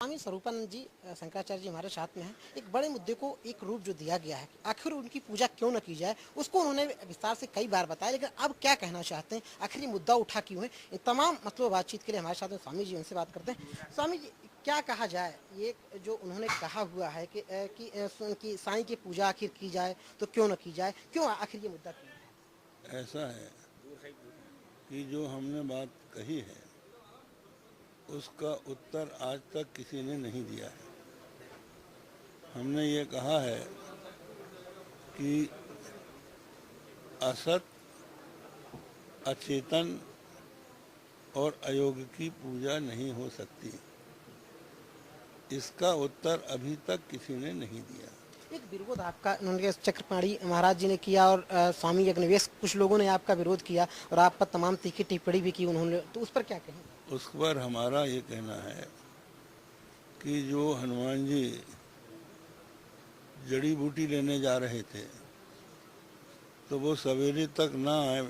स्वामी स्वरूपानंद जी शंकराचार्य जी हमारे साथ में हैं। एक बड़े मुद्दे को एक रूप जो दिया गया है, आखिर उनकी पूजा क्यों न की जाए, उसको उन्होंने विस्तार से कई बार बताया, लेकिन अब क्या कहना चाहते हैं, आखिर ये मुद्दा उठा क्यों है, इन तमाम मतलब बातचीत के लिए हमारे साथ में स्वामी जी, उनसे बात करते हैं। स्वामी जी, क्या कहा जाए, ये जो उन्होंने कहा हुआ है कि साईं की पूजा आखिर की जाए तो क्यों न की जाए, क्यों आखिर ये मुद्दा क्यों है? ऐसा है कि जो हमने बात कही है उसका उत्तर आज तक किसी ने नहीं दिया है। हमने ये कहा है कि असत, अचेतन और अयोग्य की पूजा नहीं हो सकती। इसका उत्तर अभी तक किसी ने नहीं दिया। एक विरोध आपका उन्होंने चक्रपाणी महाराज जी ने किया और स्वामी यज्ञवेश कुछ लोगों ने आपका विरोध किया और आप पर तमाम तीखी टिप्पणी भी की उन्होंने, तो उस पर क्या कहें? उस पर हमारा ये कहना है कि जो हनुमान जी जड़ी बूटी लेने जा रहे थे तो वो सवेरे तक ना आए,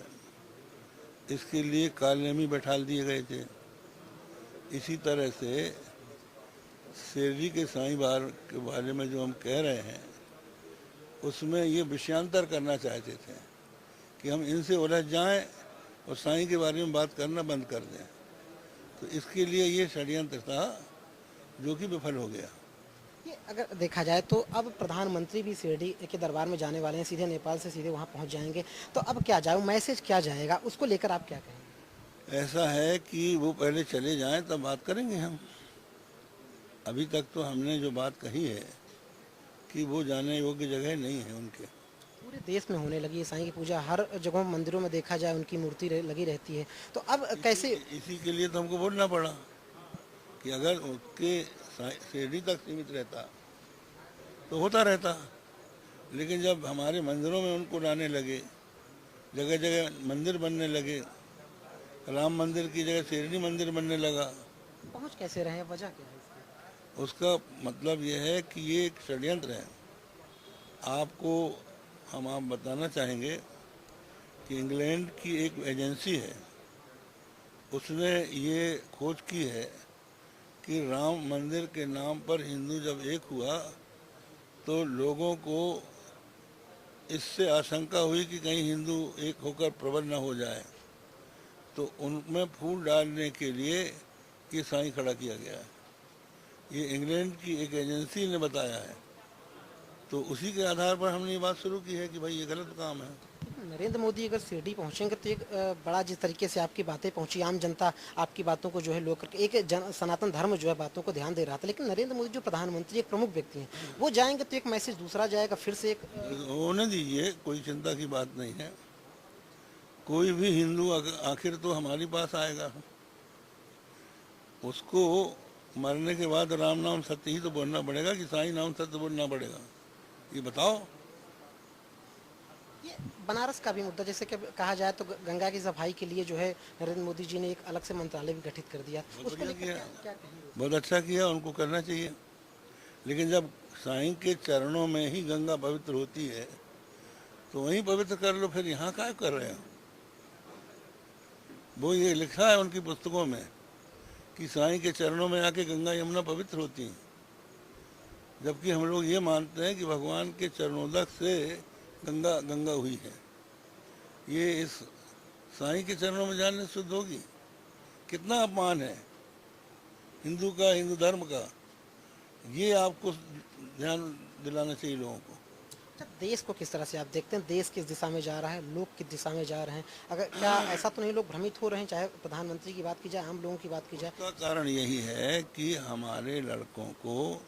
इसके लिए काले में बैठाल दिए गए थे। इसी तरह से शिरडी के साईं बार के बारे में जो हम कह रहे हैं उसमें ये विषयांतर करना चाहते थे कि हम इनसे उलझ जाएं और साईं के बारे में बात करना बंद कर दें। तो इसके लिए ये षड्यंत्र था जो कि विफल हो गया। ये अगर देखा जाए तो अब प्रधानमंत्री भी शिरडी के दरबार में जाने वाले हैं, सीधे नेपाल से सीधे वहां पहुंच जाएंगे, तो अब क्या जाए, मैसेज क्या जाएगा, उसको लेकर आप क्या कहेंगे? ऐसा है कि वो पहले चले जाएं तब बात करेंगे हम। अभी तक तो हमने जो बात कही है कि वो जाने योग्य जगह नहीं है उनके। पूरे देश में होने लगी है साईं की पूजा, हर जगह मंदिरों में देखा जाए उनकी मूर्ति लगी रहती है, तो अब कैसे? इसी के लिए तो हमको बोलना पड़ा कि अगर उसके शिरडी तक सीमित रहता तो होता रहता, लेकिन जब हमारे मंदिरों में उनको लाने लगे, जगह जगह मंदिर बनने लगे, राम मंदिर की जगह शिरडी मंदिर बनने लगा, पहुंच कैसे रहे, वजह क्या है इसकी? उसका मतलब यह है कि ये एक षड्यंत्र है। आपको हम आप बताना चाहेंगे कि इंग्लैंड की एक एजेंसी है, उसने ये खोज की है कि राम मंदिर के नाम पर हिंदू जब एक हुआ तो लोगों को इससे आशंका हुई कि कहीं हिंदू एक होकर प्रबल न हो जाए, तो उनमें फूल डालने के लिए ये साईं खड़ा किया गया है। ये इंग्लैंड की एक एजेंसी ने बताया है, तो उसी के आधार पर हमने ये बात शुरू की है कि भाई ये गलत काम है। नरेंद्र मोदी अगर शिरडी पहुंचेंगे तो एक बड़ा, जिस तरीके से आपकी बातें पहुंची, आम जनता आपकी बातों को जो है लोग करके एक सनातन धर्म जो है बातों को ध्यान दे रहा था, लेकिन नरेंद्र मोदी जो प्रधानमंत्री एक प्रमुख व्यक्ति हैं, वो जाएंगे तो एक मैसेज दूसरा जाएगा, फिर से एक होने दीजिए, कोई चिंता की बात नहीं है। कोई भी हिंदू आखिर तो हमारे पास आएगा, उसको मरने के बाद राम नाम सत्य ही तो बोलना पड़ेगा कि साईं नाम सत्य बोलना पड़ेगा, ये बताओ। ये बनारस का भी मुद्दा, जैसे कि कहा जाए तो गंगा की सफाई के लिए जो है नरेंद्र मोदी जी ने एक अलग से मंत्रालय भी गठित कर दिया, बहुत उसको बढ़िया लेकर किया, क्या कहेंगे? बहुत अच्छा किया, उनको करना चाहिए। लेकिन जब साईं के चरणों में ही गंगा पवित्र होती है तो वहीं पवित्र कर लो, फिर यहाँ क्या कर रहे हो? वो ये लिखा है उनकी पुस्तकों में कि साईं के चरणों में आके गंगा यमुना पवित्र होती हैं, जबकि हम लोग ये मानते हैं कि भगवान के चरणोदक से गंगा गंगा हुई है। ये इस साईं के चरणों में जाने से शुद्ध होगी? कितना अपमान है हिंदू का, हिंदू धर्म का। ये आपको ध्यान दिलाना चाहिए लोगों को। अच्छा, देश को किस तरह से आप देखते हैं, देश किस दिशा में जा रहा है, लोग किस दिशा में जा रहे हैं, अगर क्या ऐसा तो नहीं लोग भ्रमित हो रहे हैं, चाहे प्रधानमंत्री की बात की जाए, आम लोगों की बात की जाए? उसका कारण यही है कि हमारे लड़कों को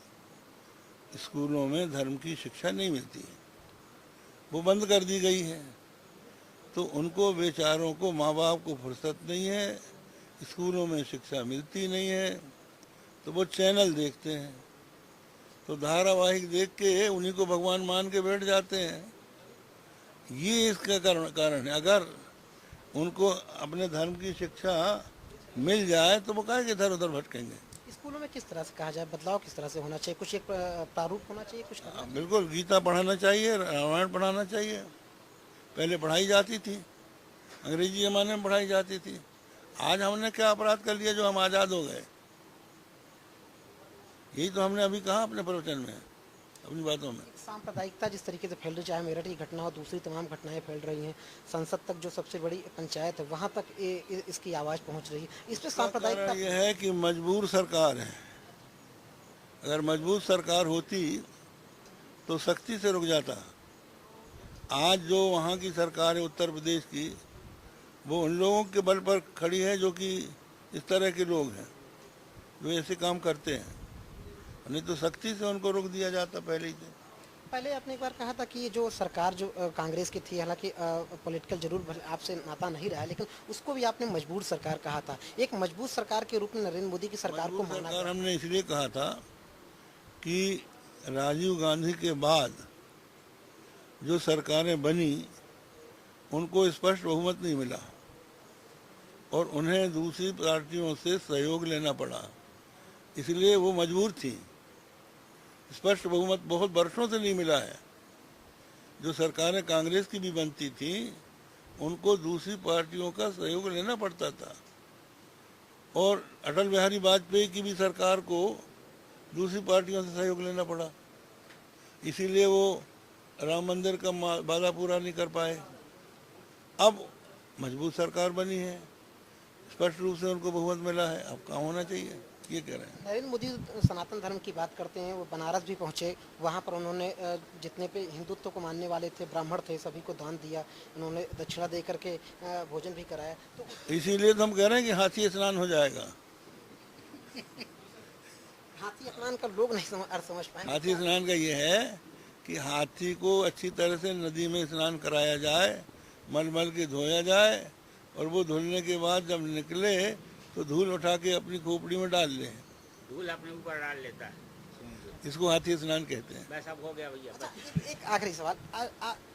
स्कूलों में धर्म की शिक्षा नहीं मिलती है, वो बंद कर दी गई है। तो उनको बेचारों को, माँ बाप को फुर्सत नहीं है, स्कूलों में शिक्षा मिलती नहीं है, तो वो चैनल देखते हैं, तो धारावाहिक देख के उन्हीं को भगवान मान के बैठ जाते हैं। ये इसका कारण है। अगर उनको अपने धर्म की शिक्षा मिल जाए तो वो काहे के इधर उधर भटकेंगे। स्कूलों में किस तरह से कहा जाए, बदलाव किस तरह से होना चाहिए, कुछ एक प्रारूप होना चाहिए, कुछ करना चाहिए? बिल्कुल, गीता पढ़ाना चाहिए, रामायण पढ़ाना चाहिए। पहले पढ़ाई जाती थी, अंग्रेजी ज़माने में पढ़ाई जाती थी। आज हमने क्या अपराध कर लिया जो हम आज़ाद हो गए? यही तो हमने अभी कहा अपने प्रवचन में, अपनी बातों में। सांप्रदायिकता जिस तरीके से फैल रही, चाहे मेरठ की घटना हो, दूसरी तमाम घटनाएं फैल रही हैं, संसद तक जो सबसे बड़ी पंचायत है वहां तक इसकी आवाज पहुंच रही है, इस पे इसका सांप्रदायिकता। कारण यह है कि मजबूर सरकार है। अगर मजबूत सरकार होती तो सख्ती से रुक जाता। आज जो वहाँ की सरकार है उत्तर प्रदेश की, वो उन लोगों के बल पर खड़ी है जो कि इस तरह के लोग हैं, जो ऐसे काम करते हैं। नहीं तो सख्ती से उनको रोक दिया जाता पहले ही से। पहले आपने एक बार कहा था कि ये जो सरकार जो कांग्रेस की थी, हालांकि पॉलिटिकल जरूर आपसे नाता नहीं रहा, लेकिन उसको भी आपने मजबूर सरकार कहा था। एक मजबूत सरकार के रूप में नरेंद्र मोदी की सरकार को मजबूर माना सरकार गया। हमने इसलिए कहा था कि राजीव गांधी के बाद जो सरकारें बनी उनको स्पष्ट बहुमत नहीं मिला और उन्हें दूसरी पार्टियों से सहयोग लेना पड़ा, इसलिए वो मजबूर थी। स्पष्ट बहुमत बहुत वर्षों से नहीं मिला है। जो सरकारें कांग्रेस की भी बनती थी उनको दूसरी पार्टियों का सहयोग लेना पड़ता था, और अटल बिहारी वाजपेयी की भी सरकार को दूसरी पार्टियों से सहयोग लेना पड़ा, इसीलिए वो राम मंदिर का वादा पूरा नहीं कर पाए। अब मजबूत सरकार बनी है, स्पष्ट रूप से उनको बहुमत मिला है, अब कहाँ होना चाहिए ये कह रहे हैं। नरेंद्र मोदी सनातन धर्म की बात करते हैं, वो बनारस भी पहुंचे, वहां पर उन्होंने जितने पे हिंदुत्व को मानने वाले थे, ब्राह्मण थे, सभी को दान दिया, उन्होंने दक्षिणा दे करके भोजन भी कराया। तो इसीलिए तो हम कह रहे हैं कि हाथी स्नान हो जाएगा। हाथी स्नान का लोग नहीं समझ पाए। हाथी स्नान का ये है कि हाथी को अच्छी तरह से नदी में स्नान कराया जाए, मल मल के धोया जाए, और वो धुलने के बाद जब निकले तो धूल उठा के अपनी खोपड़ी में डाल ले। धूल अपने ऊपर डाल लेता है, इसको हाथी स्नान कहते हैं। बस अब हो गया भैया। एक आखिरी सवाल,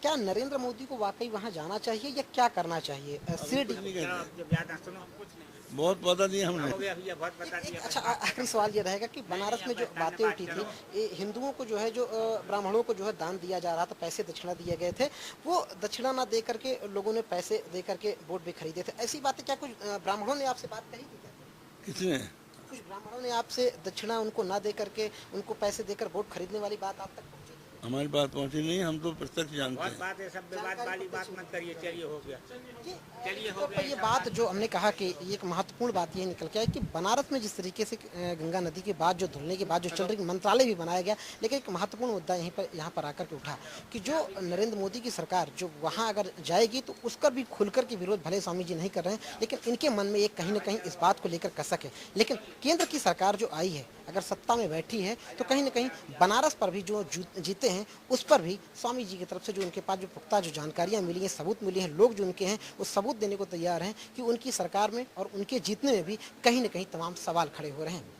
क्या नरेंद्र मोदी को वाकई वहां जाना चाहिए या क्या करना चाहिए? शिरडी। सुनो, बहुत बता दिया हमने। हो गया भैया, बहुत बता दिया। अच्छा, आखिरी सवाल ये रहेगा कि बनारस में जो बातें उठी थी, ये हिंदुओं को जो है, जो ब्राह्मणों को जो है दान दिया जा रहा था, पैसे दक्षिणा दिए गए थे, वो दक्षिणा ना दे करके लोगों ने पैसे दे करके वोट भी खरीदे थे, ऐसी बातें क्या कुछ ब्राह्मणों ने आपसे बात कही थी क्या? किसने? कुछ ब्राह्मणों ने आपसे दक्षिणा उनको ना दे करके उनको पैसे देकर वोट खरीदने वाली बात आप तक पहुंची? हमारी बात पहुंची नहीं, हम तो प्रत्यक्ष जानते बहुत हैं। बात है, सब विवाद वाली बात मत करिए। चलिए हो गया, चलिए हो तो गया। ये बात जो हमने कहा कि एक महत्वपूर्ण बात ये निकल के आई कि बनारस में जिस तरीके से गंगा नदी के बाद जो धुलने के बाद जो चल रही मंत्रालय भी बनाया गया, लेकिन एक महत्वपूर्ण मुद्दा यहाँ पर आकर के उठा कि जो नरेंद्र मोदी की सरकार जो वहाँ अगर जाएगी तो उसका भी खुलकर के विरोध भले स्वामी जी नहीं कर रहे हैं, लेकिन इनके मन में एक कहीं ना कहीं इस बात को लेकर कसक है। लेकिन केंद्र की सरकार जो आई है, अगर सत्ता में बैठी है, तो कहीं ना कहीं बनारस पर भी जो जीते हैं उस पर भी स्वामी जी की तरफ से जो उनके पास जो पुख्ता जो जानकारियां मिली हैं, सबूत मिली हैं, लोग जो उनके हैं वो सबूत देने को तैयार हैं कि उनकी सरकार में और उनके जीतने में भी कहीं ना कहीं तमाम सवाल खड़े हो रहे हैं।